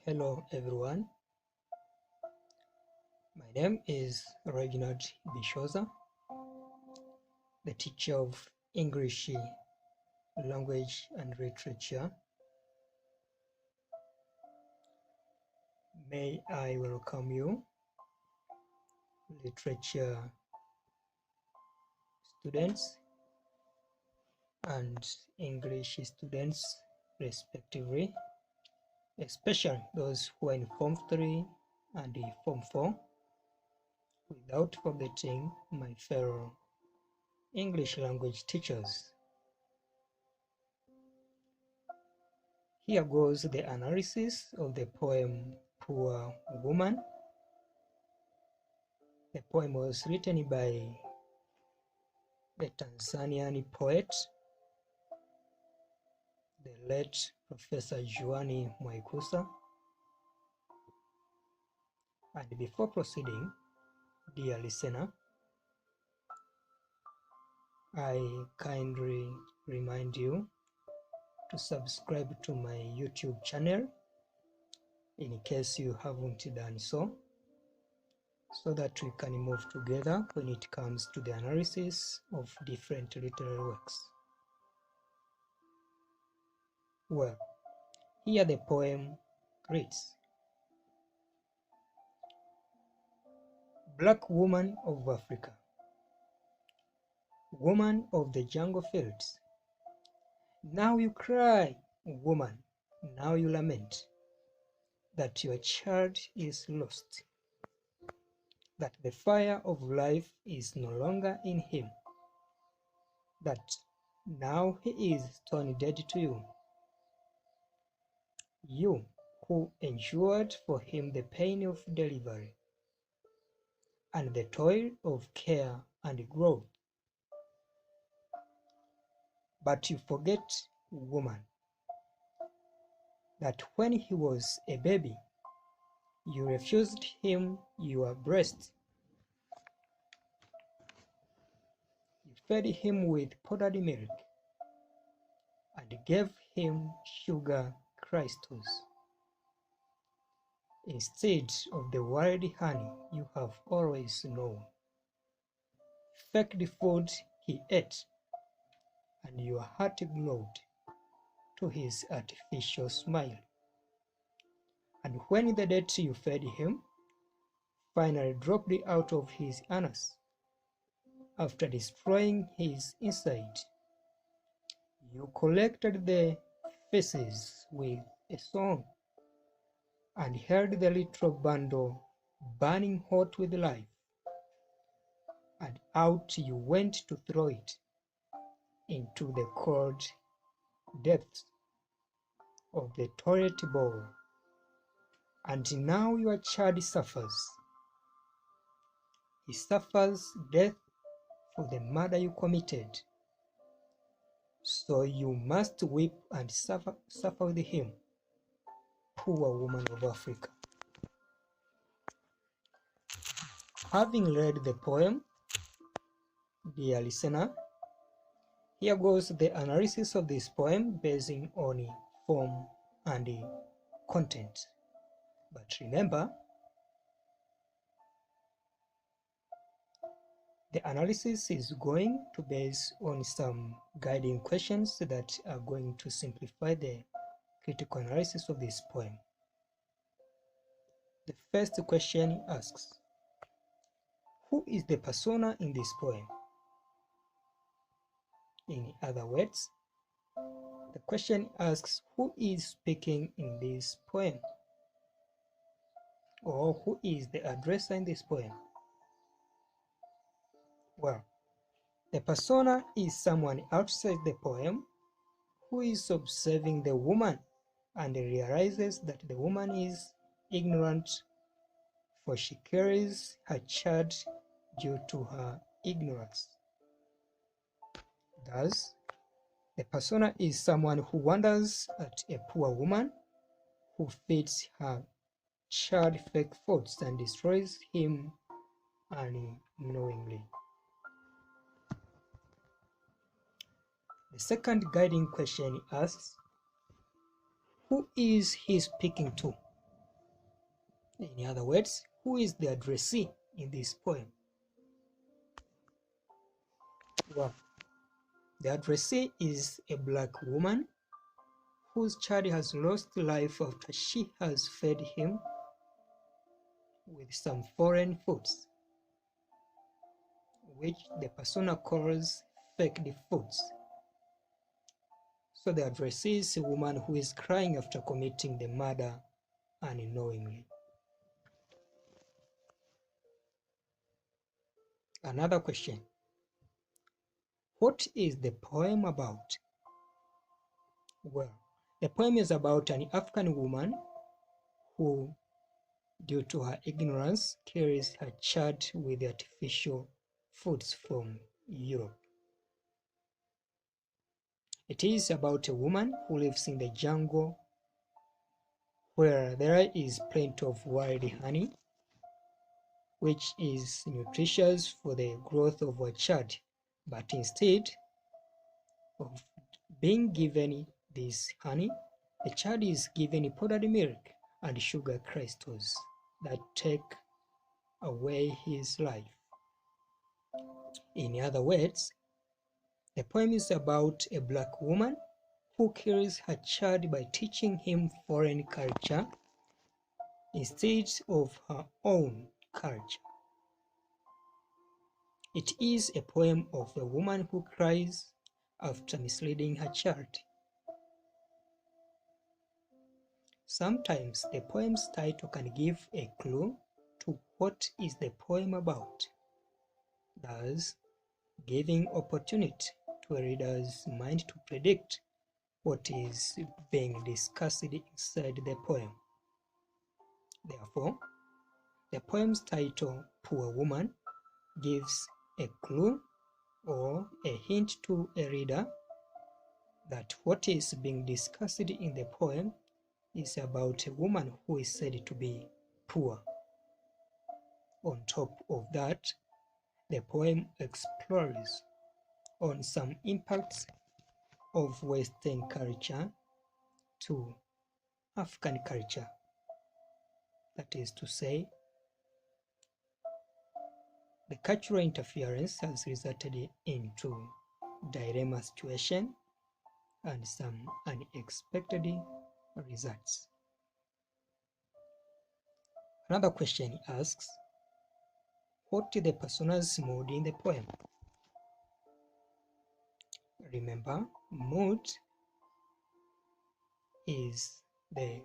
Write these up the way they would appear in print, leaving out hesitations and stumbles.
Hello everyone, my name is Regnard Bishoza, the teacher of English language and literature. May I welcome you, literature students and English students respectively, especially those who are in Form 3 and Form 4, without forgetting my fellow English language teachers. Here goes the analysis of the poem Poor Woman. The poem was written by the Tanzanian poet, the late Professor JWANI MWAIKUSA. And before proceeding, dear listener, I kindly remind you to subscribe to my YouTube channel in case you haven't done so that we can move together when it comes to the analysis of different literary works. Well, here the poem reads: Black woman of Africa, woman of the jungle fields, now you cry, woman, now you lament that your child is lost, that the fire of life is no longer in him, that now he is stone dead to you. You who endured for him the pain of delivery and the toil of care and growth. But you forget, woman, that when he was a baby, you refused him your breast. You fed him with powdered milk and gave him sugar crystals instead of the wild honey you have always known. Faked food he ate, and your heart glowed to his artificial smile. And when the date you fed him finally dropped out of his anus after destroying his inside, you collected the feces with a song and held the little bundle burning hot with life, and out you went to throw it into the cold depths of the toilet bowl. And now your child suffers. He suffers death for the murder you committed. So you must weep and suffer with him, poor woman of Africa. Having read the poem, dear listener, here goes the analysis of this poem basing on form and content. But remember, the analysis is going to base on some guiding questions that are going to simplify the critical analysis of this poem. The first question asks, who is the persona in this poem? In other words, the question asks who is speaking in this poem, or who is the addressor in this poem. Well, the persona is someone outside the poem who is observing the woman and realizes that the woman is ignorant, for she carries her child due to her ignorance. Thus, the persona is someone who wonders at a poor woman who feeds her child fake foods and destroys him unknowingly. The second guiding question asks, who is he speaking to? In other words, who is the addressee in this poem? Well, the addressee is a black woman whose child has lost life after she has fed him with some foreign foods, which the persona calls faked foods. So the addressee is a woman who is crying after committing the murder unknowingly. Another question. What is the poem about? Well, the poem is about an African woman who, due to her ignorance, carries her child with artificial foods from Europe. It is about a woman who lives in the jungle where there is plenty of wild honey, which is nutritious for the growth of a child, but instead of being given this honey, the child is given powdered milk and sugar crystals that take away his life. In other words, the poem is about a black woman who kills her child by teaching him foreign culture instead of her own culture. It is a poem of a woman who cries after misleading her child. Sometimes the poem's title can give a clue to what is the poem about, thus giving opportunity to a reader's mind to predict what is being discussed inside the poem. Therefore, the poem's title, Poor Woman, gives a clue or a hint to a reader that what is being discussed in the poem is about a woman who is said to be poor. On top of that, the poem explores on some impacts of Western culture to African culture. That is to say, the cultural interference has resulted into dilemma situation and some unexpected results. Another question asks, what is the persona's mood in the poem? Remember, mood is the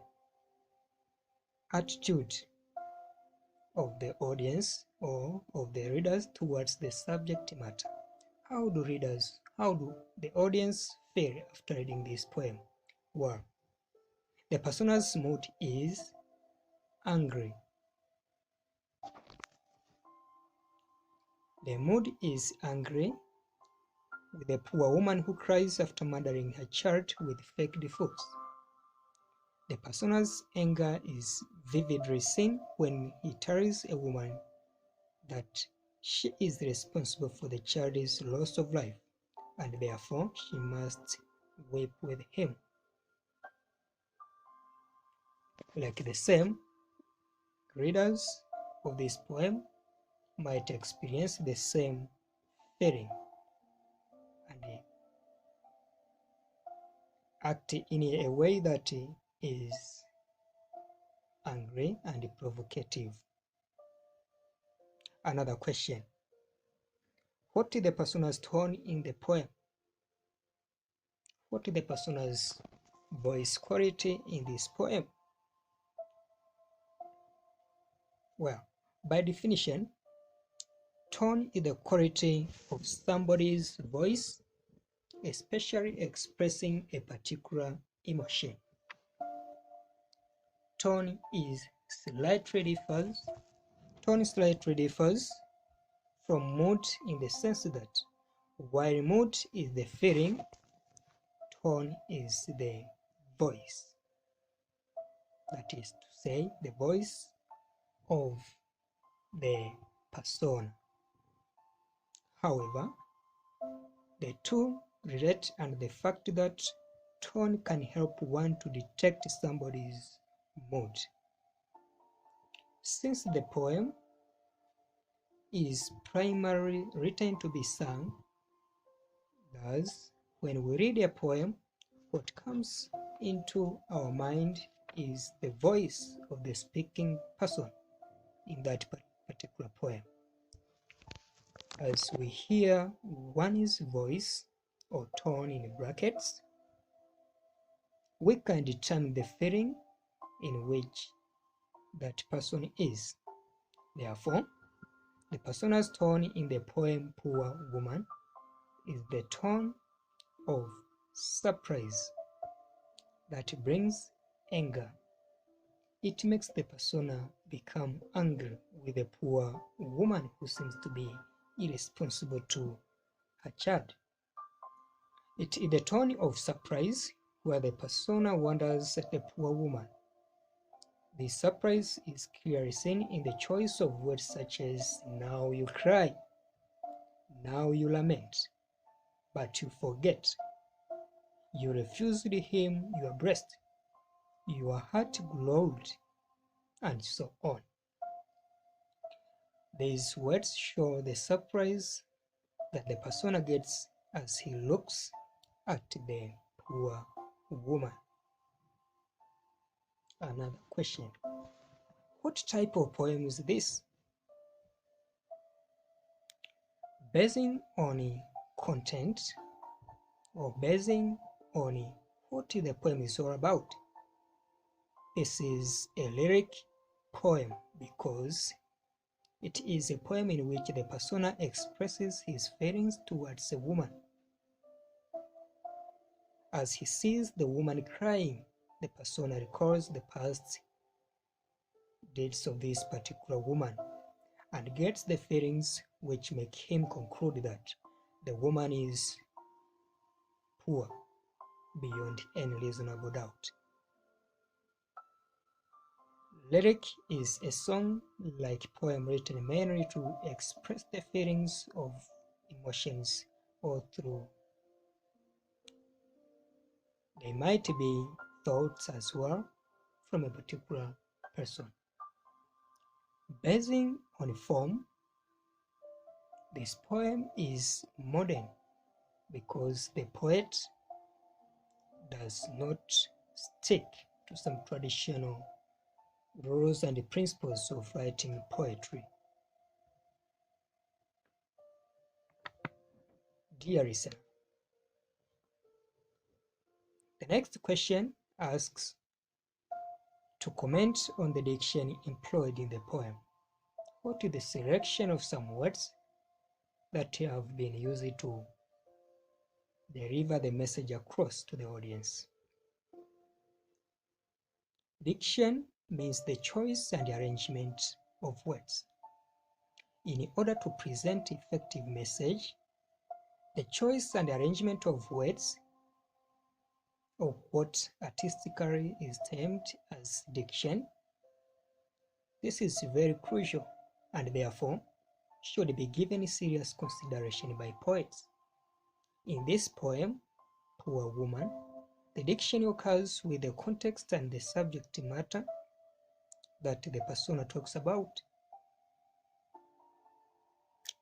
attitude of the audience or of the readers towards the subject matter. How do the audience feel after reading this poem? Well, the persona's mood is angry. The mood is angry with a poor woman who cries after murdering her child with faked foods. The persona's anger is vividly seen when he tells a woman that she is responsible for the child's loss of life, and therefore she must weep with him. Like the same, readers of this poem might experience the same feeling and act in a way that is angry and provocative. Another question. What is the persona's tone in the poem? What is the persona's voice quality in this poem? Well, by definition, tone is the quality of somebody's voice, especially expressing a particular emotion. Tone slightly differs from mood in the sense that while mood is the feeling, tone is the voice. That is to say, the voice of the persona. However, the two relate, and the fact that tone can help one to detect somebody's mood. Since the poem is primarily written to be sung, thus, when we read a poem, what comes into our mind is the voice of the speaking person in that particular poem. As we hear one's voice or tone in brackets, we can determine the feeling in which that person is. Therefore, the persona's tone in the poem Poor Woman is the tone of surprise that brings anger. It makes the persona become angry with the poor woman who seems to be irresponsible to her child. It is the tone of surprise where the persona wonders at the poor woman. This surprise is clearly seen in the choice of words such as "now you cry," "now you lament," "but you forget," "you refused him your breast," "your heart glowed," and so on. These words show the surprise that the persona gets as he looks at the poor woman. Another question: what type of poem is this? Basing on content or basing on what the poem is all about, this is a lyric poem because it is a poem in which the persona expresses his feelings towards a woman. As he sees the woman crying, the persona recalls the past deeds of this particular woman and gets the feelings which make him conclude that the woman is poor beyond any reasonable doubt. Lyric is a song-like poem written mainly to express the feelings of emotions or through. They might be thoughts as well from a particular person. Basing on form, this poem is modern because the poet does not stick to some traditional rules and principles of writing poetry. Dear listener, the next question asks to comment on the diction employed in the poem. What is the selection of some words that have been used to deliver the message across to the audience? Diction means the choice and arrangement of words. In order to present effective message, the choice and arrangement of words, or what artistically is termed as diction, this is very crucial and therefore should be given serious consideration by poets. In this poem, Poor Woman, the diction occurs with the context and the subject matter that the persona talks about.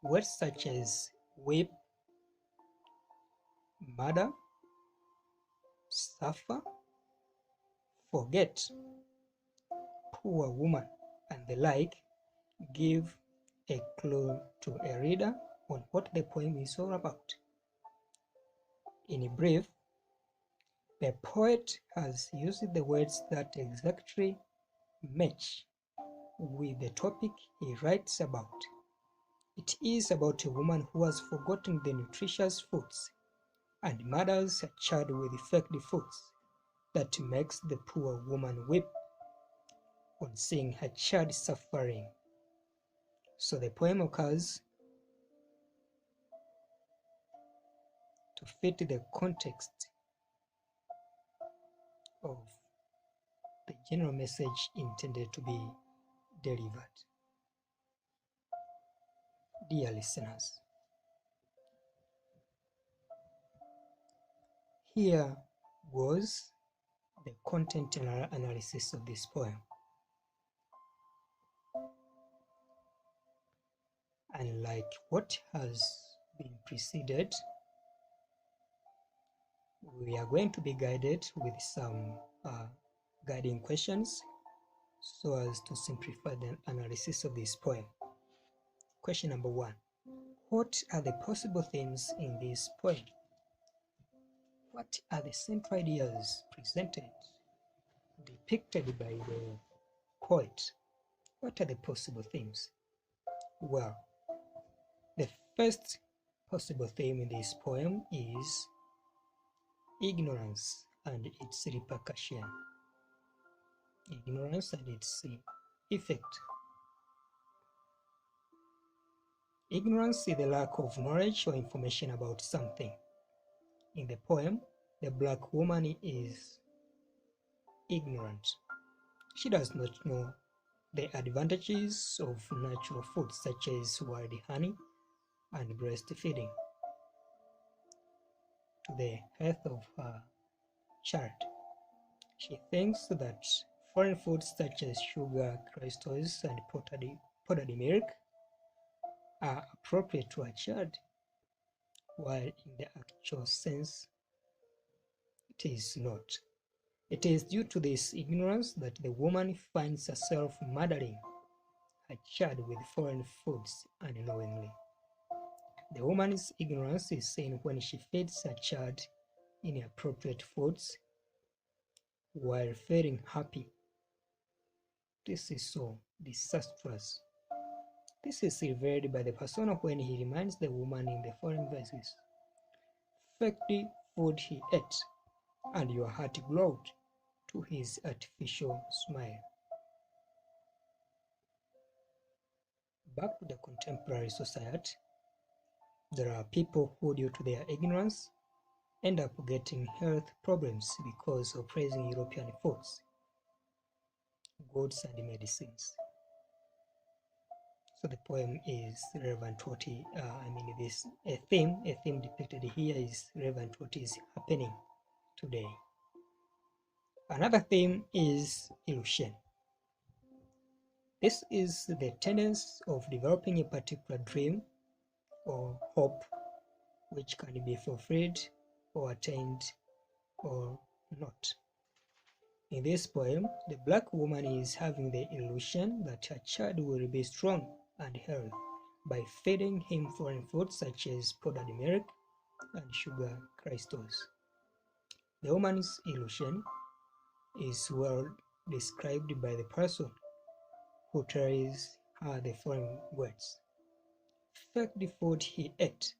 Words such as weep, murder, suffer, forget, poor woman, and the like give a clue to a reader on what the poem is all about. In brief, the poet has used the words that exactly match with the topic he writes about. It is about a woman who has forgotten the nutritious foods and murders a child with fake foods that makes the poor woman weep on seeing her child suffering. So the poem occurs to fit the context of the general message intended to be delivered. Dear listeners, here was the content analysis of this poem. And like what has been preceded, we are going to be guided with some guiding questions so as to simplify the analysis of this poem. Question number 1. What are the possible themes in this poem? What are the central ideas presented, depicted by the poet? What are the possible themes? Well, the first possible theme in this poem is ignorance and its repercussion. Ignorance and its effect. Ignorance is the lack of knowledge or information about something. In the poem, the black woman is ignorant. She does not know the advantages of natural foods such as wild honey and breastfeeding to the health of her child. She thinks that foreign foods such as sugar crystals and powdered milk are appropriate to a child, while in the actual sense it is not. It is due to this ignorance that the woman finds herself murdering her child with foreign foods unknowingly. The woman's ignorance is seen when she feeds her child inappropriate foods while feeling happy. This is so disastrous. This is revealed by the persona when he reminds the woman in the following verses. Fake the food he ate, and your heart glowed to his artificial smile. Back to the contemporary society, there are people who, due to their ignorance, end up getting health problems because of praising European foods, goods and medicines. So the poem is relevant to what a theme depicted here is relevant to what is happening today. Another theme is illusion. This is the tendency of developing a particular dream or hope which can be fulfilled or attained or not. In this poem, the black woman is having the illusion that her child will be strong and healthy by feeding him foreign foods such as powdered milk and sugar crystals. The woman's illusion is well described by the person who tells her the following words. Fake the food he ate,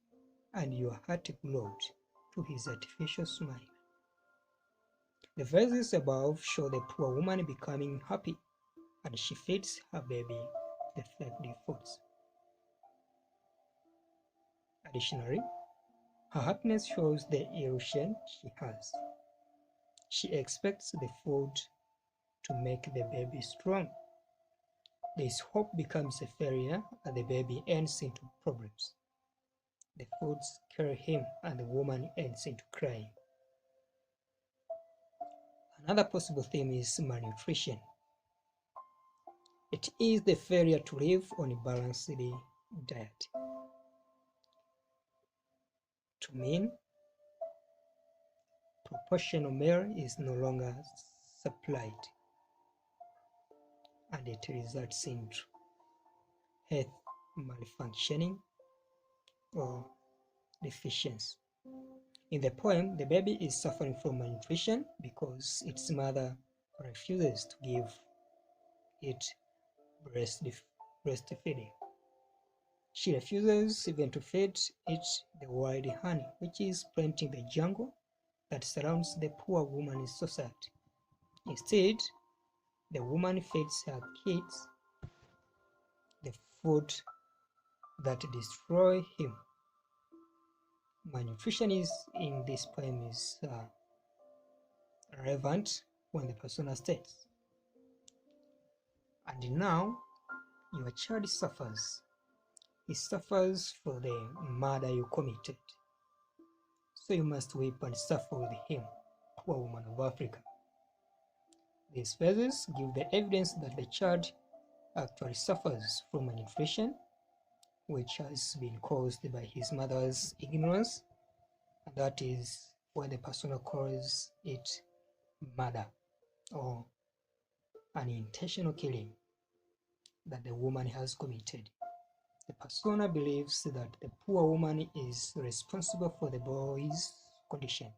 and your heart glowed to his artificial smile. The verses above show the poor woman becoming happy, and she feeds her baby the faked foods. Additionally, her happiness shows the illusion she has. She expects the food to make the baby strong. This hope becomes a failure, and the baby ends into problems. The foods kill him, and the woman ends into crying. Another possible theme is malnutrition. It is the failure to live on a balanced diet. To mean, proportional meal is no longer supplied, and it results in health malfunctioning or deficiency. In the poem, the baby is suffering from malnutrition because its mother refuses to give it breastfeeding. She refuses even to feed it the wild honey, which is planting the jungle that surrounds the poor woman's society. Instead, the woman feeds her kids the food that destroy him. Malnutrition in this poem is relevant when the persona states, and now your child suffers. He suffers for the murder you committed, so you must weep and suffer with him, poor woman of Africa. These verses give the evidence that the child actually suffers from malnutrition which has been caused by his mother's ignorance, and that is why the persona calls it murder or an intentional killing that the woman has committed. The persona believes that the poor woman is responsible for the boy's condition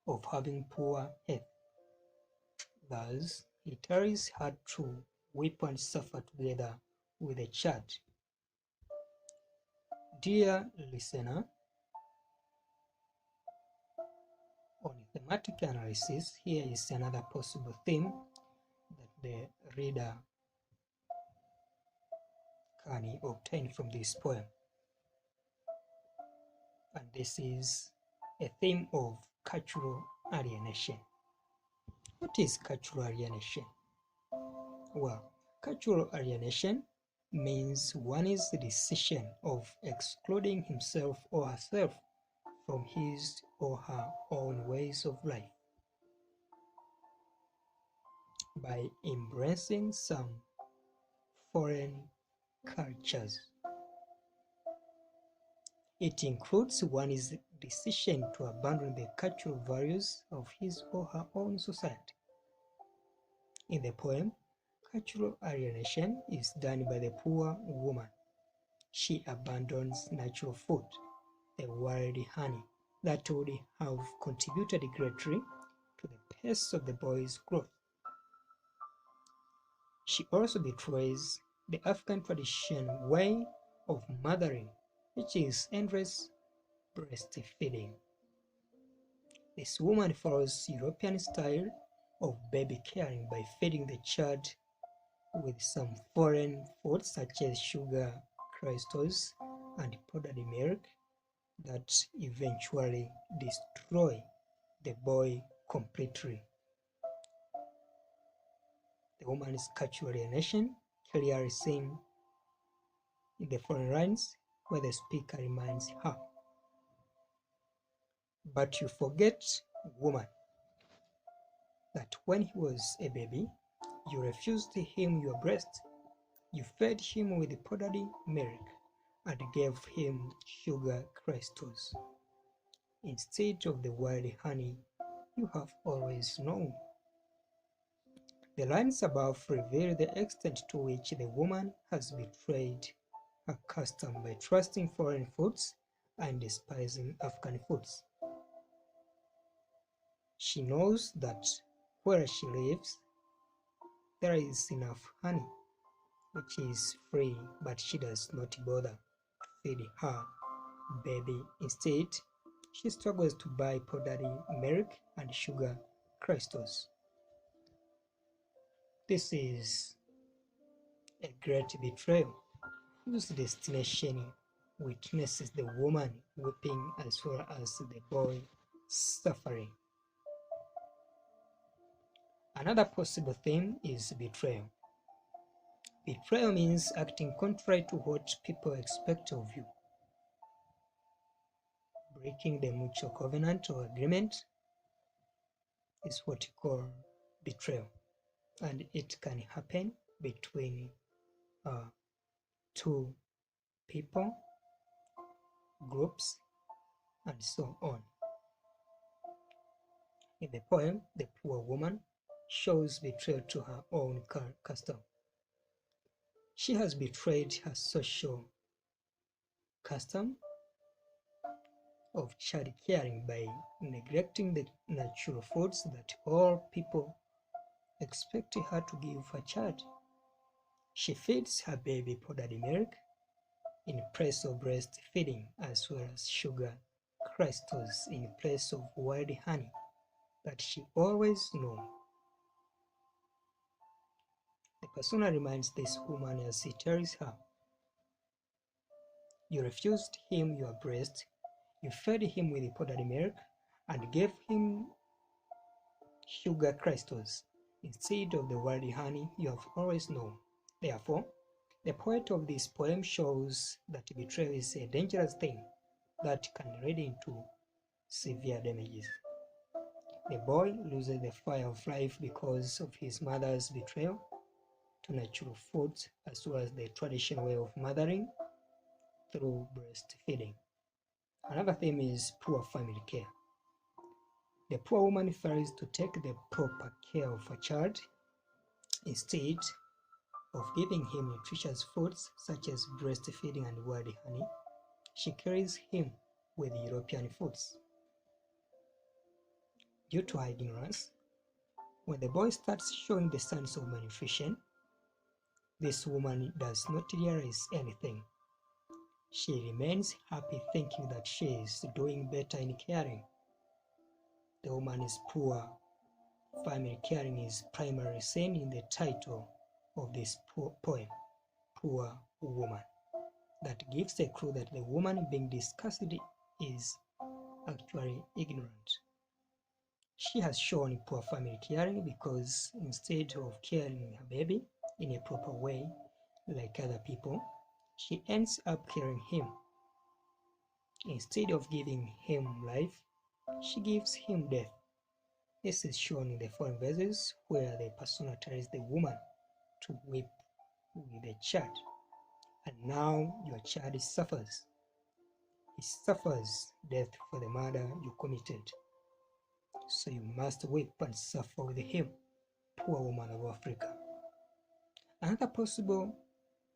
of having poor health. Thus, he tells her to weep and suffer together with the child. Dear listener, on thematic analysis, here is another possible theme that the reader can obtain from this poem. And this is a theme of cultural alienation. What is cultural alienation? Well, cultural alienation means one's decision of excluding himself or herself from his or her own ways of life by embracing some foreign cultures. It includes one's decision to abandon the cultural values of his or her own society. In the poem, cultural alienation is done by the poor woman. She abandons natural food, the wild honey that would have contributed greatly to the pace of the boy's growth. She also betrays the African tradition way of mothering, which is endless breastfeeding. This woman follows European style of baby caring by feeding the child with some foreign foods such as sugar crystals and powdered milk that eventually destroy the boy completely. The woman's cultural alienation clearly seen in the following lines where the speaker reminds her, "But you forget, woman, that when he was a baby, you refused him your breast, you fed him with powdered milk and gave him sugar crystals instead of the wild honey you have always known." The lines above reveal the extent to which the woman has betrayed her custom by trusting foreign foods and despising African foods. She knows that where she lives, there is enough honey, which is free, but she does not bother to feed her baby. Instead, she struggles to buy powdered milk and sugar crystals. This is a great betrayal whose destination witnesses the woman weeping as well as the boy suffering. Another possible theme is betrayal. Betrayal means acting contrary to what people expect of you. Breaking the mutual covenant or agreement is what you call betrayal, and it can happen between two people, groups, and so on. In the poem, the poor woman shows betrayal to her own custom. She has betrayed her social custom of child caring by neglecting the natural foods that all people expect her to give her child. She feeds her baby powdered milk in place of breastfeeding, as well as sugar crystals in place of wild honey that she always knew. The persona reminds this woman as he tells her, "You refused him your breast, you fed him with powdered milk and gave him sugar crystals instead of the wild honey you have always known." Therefore, the poet of this poem shows that betrayal is a dangerous thing that can lead into severe damages. The boy loses the fire of life because of his mother's betrayal to natural foods as well as the traditional way of mothering, through breastfeeding. Another theme is poor family care. The poor woman fails to take the proper care of her child. Instead of giving him nutritious foods such as breastfeeding and wild honey, she carries him with European foods. Due to her ignorance, when the boy starts showing the signs of malnutrition, this woman does not realize anything. She remains happy thinking that she is doing better in caring. The woman's poor family caring is primarily seen in the title of this poem, Poor Woman. That gives a clue that the woman being discussed is actually ignorant. She has shown poor family caring because instead of caring her baby in a proper way like other people, she ends up killing him. Instead of giving him life, she gives him death. This is shown in the following verses where the persona tells the woman to weep with the child. And now your child suffers. He suffers death for the murder you committed. So you must weep and suffer with him, poor woman of Africa. Another possible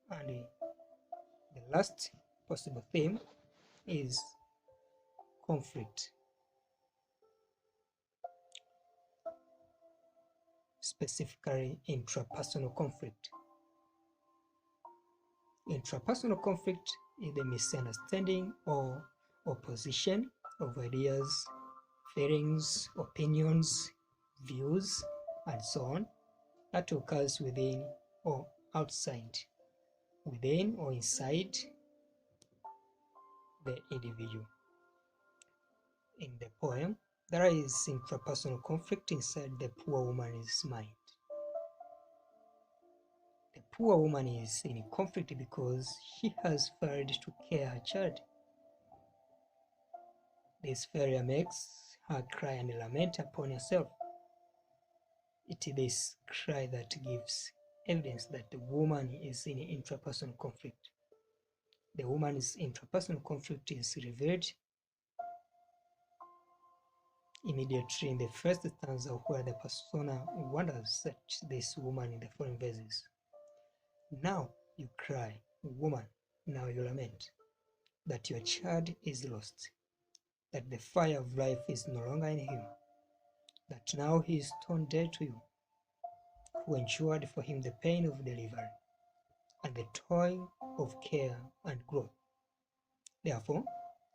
and the last possible theme is conflict. Specifically, intrapersonal conflict. Intrapersonal conflict is the misunderstanding or opposition of ideas, feelings, opinions, views, and so on that occurs within or outside, within or inside the individual. In the poem, there is intrapersonal conflict inside the poor woman's mind. The poor woman is in conflict because she has failed to care her child. This failure makes her cry and lament upon herself. It is this cry that gives evidence that the woman is in intrapersonal conflict. The woman's intrapersonal conflict is revealed immediately in the first stanza where the persona wonders at this woman in the following verses. Now you cry, woman, now you lament, that your child is lost, that the fire of life is no longer in him, that now he is torn dead to you, who endured for him the pain of delivery, and the toil of care and growth. Therefore,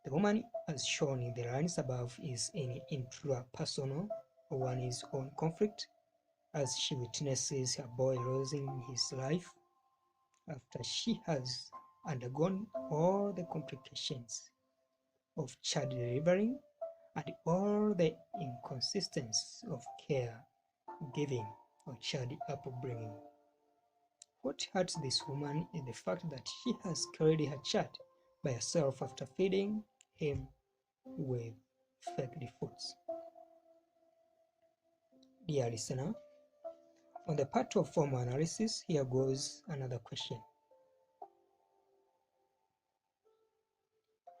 the woman, as shown in the lines above, is in intrapersonal or one's own conflict, as she witnesses her boy losing his life after she has undergone all the complications of child delivering and all the inconsistencies of care giving or child upbringing. What hurts this woman is the fact that she has carried her child by herself after feeding him with fake foods. Dear listener, on the part of formal analysis, here goes another question.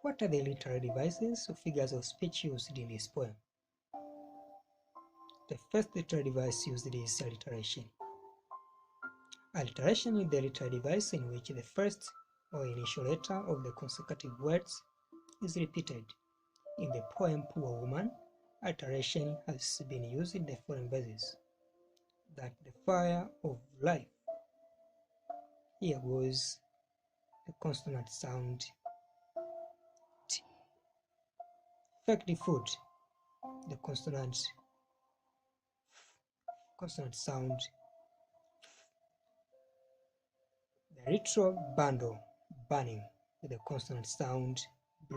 What are the literary devices or figures of speech used in this poem? The first literary device used is alliteration. Alliteration is the literary device in which the first or initial letter of the consecutive words is repeated. In the poem Poor Woman, alliteration has been used in the following verses. That the fire of life. Here goes the consonant sound T. Fake food. The consonant sound F. The literal bundle, burning, with the consonant sound B.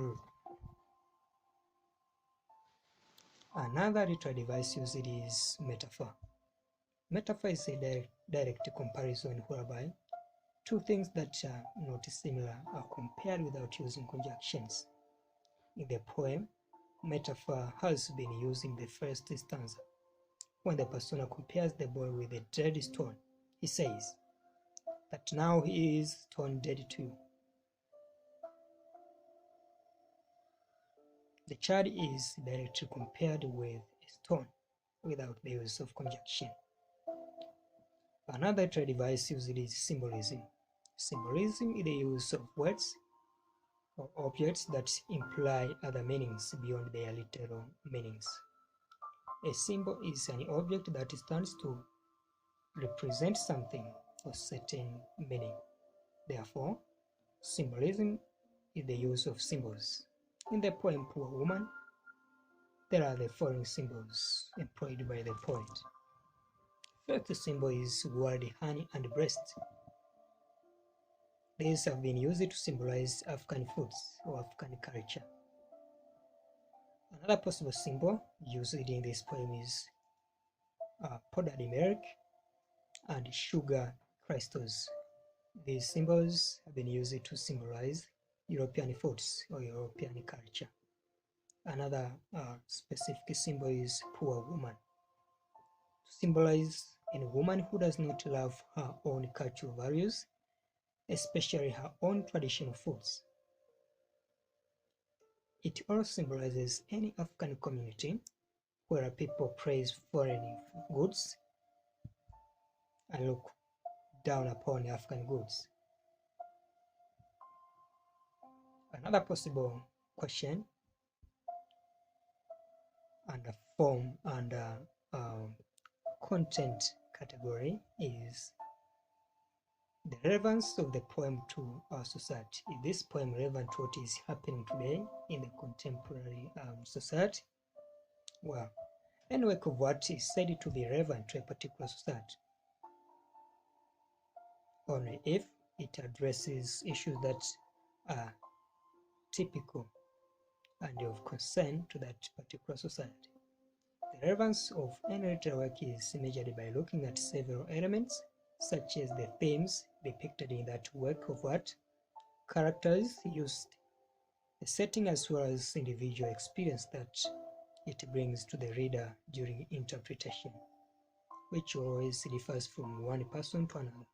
Another literary device used is metaphor. Metaphor is a direct comparison whereby two things that are not similar are compared without using conjunctions. In the poem, metaphor has been used in the first stanza. When the persona compares the boy with a dead stone, he says that now he is stone dead to you. The child is directly compared with a stone without the use of conjunction. Another literary device used is symbolism. Symbolism is the use of words or objects that imply other meanings beyond their literal meanings. A symbol is an object that stands to represent something or certain meaning. Therefore, symbolism is the use of symbols. In the poem Poor Woman, there are the following symbols employed by the poet. First symbol is word honey and breast. These have been used to symbolize African foods or African culture. Another possible symbol used in this poem is powdered milk and sugar crystals. These symbols have been used to symbolize European foods or European culture. Another specific symbol is poor woman, to symbolize a woman who does not love her own cultural values, especially her own traditional foods. It also symbolizes any African community where people praise foreign goods and look down upon African goods. Another possible question under form and content category is the relevance of the poem to our society. Is this poem relevant to what is happening today in the contemporary society? Well, any work of art is said to be relevant to a particular society only if it addresses issues that are typical and of concern to that particular society. The relevance of any literary work is measured by looking at several elements, such as the themes depicted in that work of art, characters used, the setting, as well as individual experience that it brings to the reader during interpretation, which always differs from one person to another.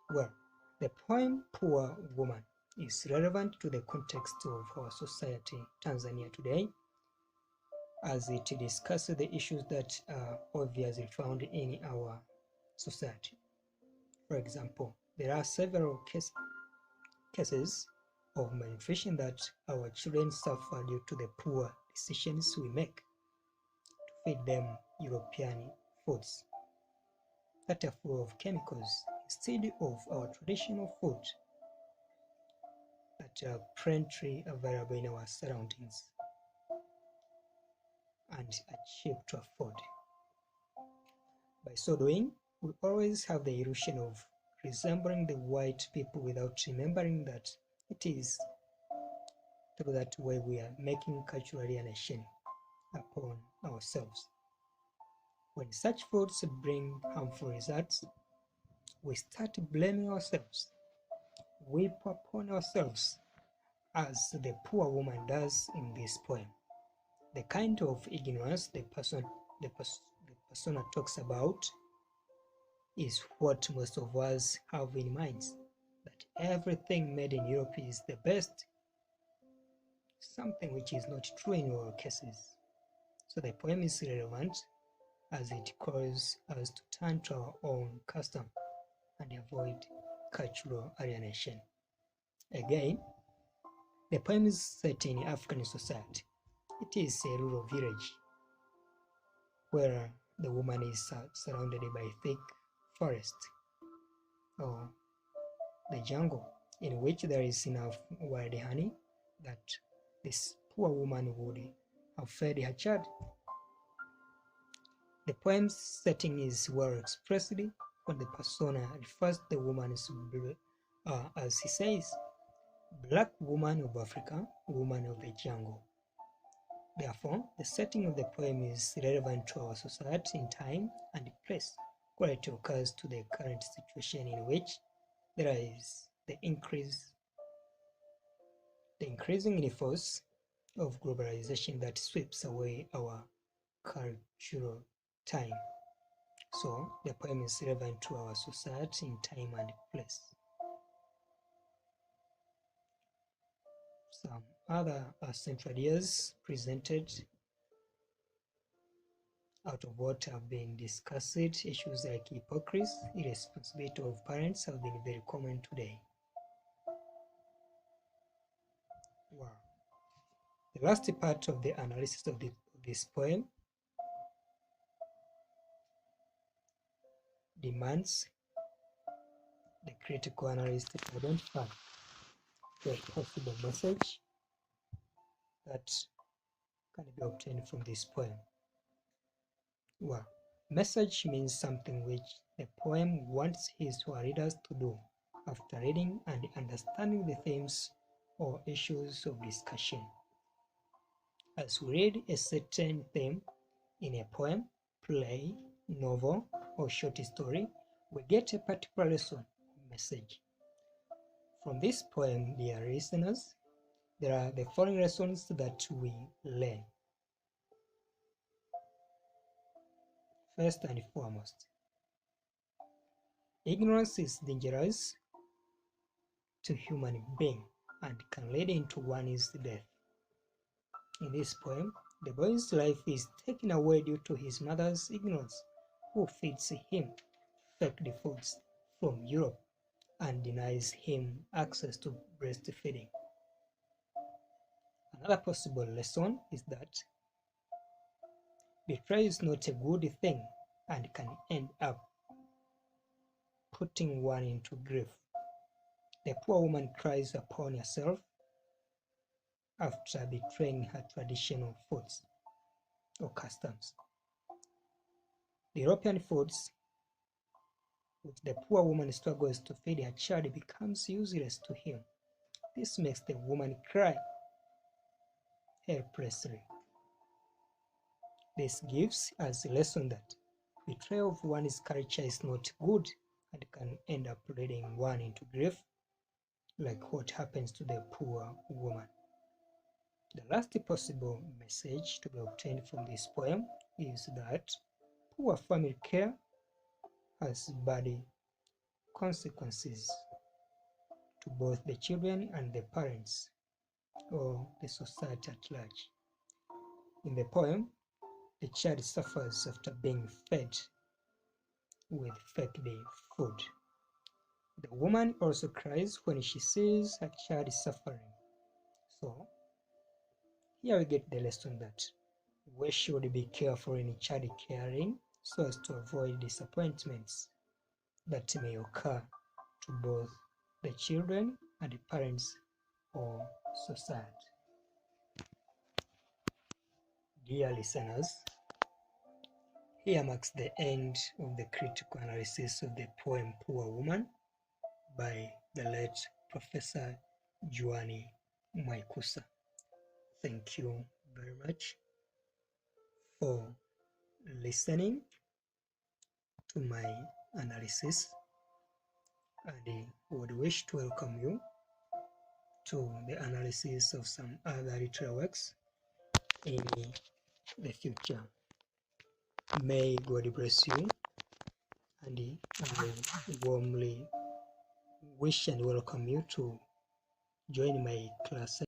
Well, the poem Poor Woman is relevant to the context of our society, Tanzania today, as it discusses the issues that are obviously found in our society. For example, there are several cases of malnutrition that our children suffer due to the poor decisions we make to feed them European foods that are full of chemicals instead of our traditional food that are plenty available in our surroundings and are cheap to afford. By so doing, we always have the illusion of resembling the white people without remembering that it is through that way we are making cultural alienation upon ourselves. When such foods bring harmful results, we start blaming ourselves, weep upon ourselves, as the poor woman does in this poem. The kind of ignorance the persona talks about is what most of us have in mind, that everything made in Europe is the best, something which is not true in all cases. So the poem is relevant as it calls us to turn to our own custom and avoid cultural alienation. Again, the poem is set in African society. It is a rural village where the woman is surrounded by thick forest or the jungle, in which there is enough wild honey that this poor woman would have fed her child. The poem's setting is well expressed when the persona refers to the woman as he says, "Black woman of Africa, woman of the jungle." Therefore, the setting of the poem is relevant to our society in time and place, where it occurs to the current situation in which there is the increasing force of globalization that sweeps away our cultural time. So, the poem is relevant to our society in time and place. Some other central ideas presented out of what have been discussed. Issues like hypocrisy, irresponsibility of parents have been very common today. Wow. The last part of the analysis of this poem demands the critical analyst to identify the possible message that can be obtained from this poem. Well, message means something which the poem wants his or her readers to do after reading and understanding the themes or issues of discussion. As we read a certain theme in a poem, play, novel, or short story, we get a particular lesson or message. From this poem, dear listeners, there are the following lessons that we learn. First and foremost, ignorance is dangerous to human being and can lead into one's death. In this poem, the boy's life is taken away due to his mother's ignorance, who feeds him fake foods from Europe and denies him access to breastfeeding. Another possible lesson is that betrayal is not a good thing and can end up putting one into grief. The poor woman cries upon herself after betraying her traditional foods or customs. The European foods which the poor woman struggles to feed her child becomes useless to him. This makes the woman cry helplessly. This gives us a lesson that betrayal of one's culture is not good and can end up leading one into grief, like what happens to the poor woman. The last possible message to be obtained from this poem is that poor family care has bad consequences to both the children and the parents or the society at large. In the poem, the child suffers after being fed with fake food. The woman also cries when she sees her child suffering. So, here we get the lesson that we should be careful in child caring so as to avoid disappointments that may occur to both the children and the parents or society. Dear listeners, here marks the end of the critical analysis of the poem Poor Woman by the late Professor JWANI MWAIKUSA. Thank you very much for listening to my analysis, and would wish to welcome you to the analysis of some other literary works in the future. May God bless you, and I warmly wish and welcome you to join my class